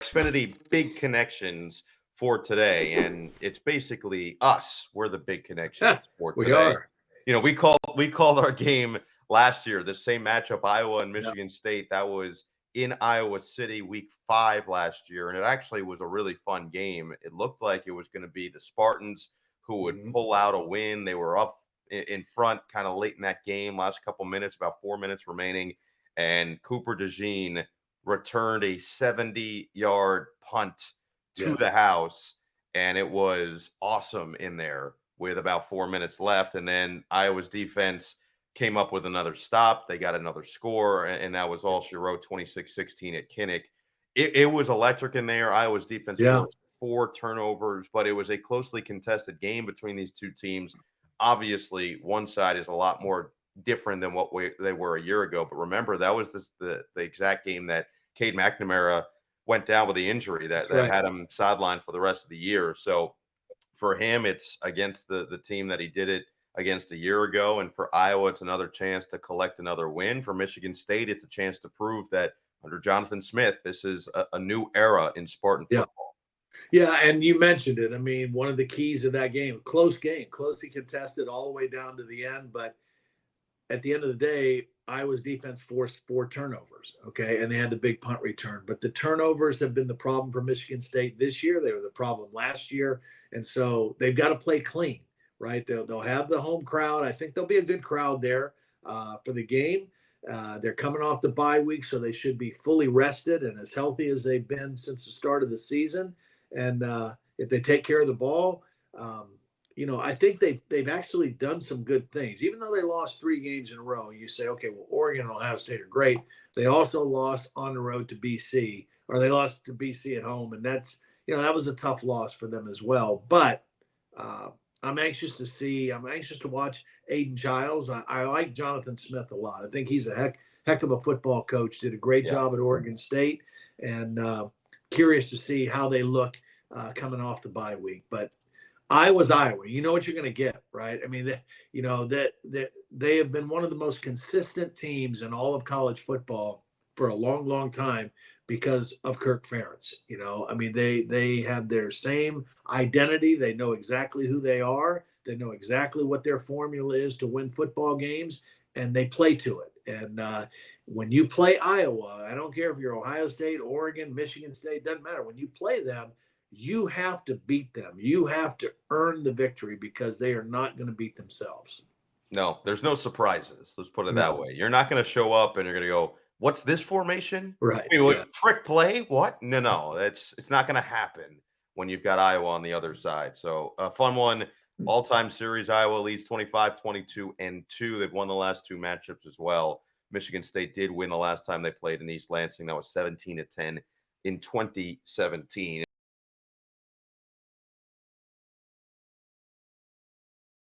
Xfinity big connections for today, and it's basically us. We're the big connections for We today. are. We called our game last year, the same matchup, Iowa and Yeah. Michigan State. That was in Iowa City, week 5 last year, and it actually was a really fun game. It looked like it was going to be the Spartans who would pull out a win. They were up in front kind of late in that game, last couple minutes, about 4 minutes remaining, and Cooper DeJean returned a 70-yard punt to the house, and it was awesome in there with about 4 minutes left. And then Iowa's defense came up with another stop. They got another score, and that was all she wrote, 26-16 at Kinnick. It was electric in there. Iowa's defense forced 4 turnovers, but it was a closely contested game between these two teams. Obviously, one side is a lot more different than what they were a year ago. But remember, that was the exact game that Cade McNamara went down with the injury that had him sidelined for the rest of the year. So for him, it's against the team that he did it against a year ago. And for Iowa, it's another chance to collect another win. For Michigan State, it's a chance to prove that under Jonathan Smith, this is a new era in Spartan football. Yeah, and you mentioned it. I mean, one of the keys of that game, closely contested all the way down to the end. But at the end of the day, Iowa's defense forced 4 turnovers, okay, and they had the big punt return. But the turnovers have been the problem for Michigan State this year. They were the problem last year, and so they've got to play clean, right? They'll have the home crowd. I think there'll be a good crowd there for the game. They're coming off the bye week, so they should be fully rested and as healthy as they've been since the start of the season. And if they take care of the ball, I think they've actually done some good things. Even though they lost 3 games in a row, you say, okay, well, Oregon and Ohio State are great. They also lost on the road to BC, or they lost to BC at home, and that's that was a tough loss for them as well. But I'm anxious to watch Aiden Childs. I like Jonathan Smith a lot. I think he's a heck of a football coach. Did a great job at Oregon State, and curious to see how they look coming off the bye week. But Iowa's Iowa. You know what you're going to get, right? I mean, they have been one of the most consistent teams in all of college football for a long, long time because of Kirk Ferentz. I mean, they have their same identity. They know exactly who they are. They know exactly what their formula is to win football games, and they play to it. And when you play Iowa, I don't care if you're Ohio State, Oregon, Michigan State, doesn't matter. When you play them, you have to beat them. You have to earn the victory because they are not going to beat themselves. No, there's no surprises. Let's put it that way. You're not going to show up and you're going to go, what's this formation? Right. I mean, trick play? What? No. It's not going to happen when you've got Iowa on the other side. So a fun one. All-time series, Iowa leads 25-22-2. They've won the last 2 matchups as well. Michigan State did win the last time they played in East Lansing. That was 17-10 in 2017.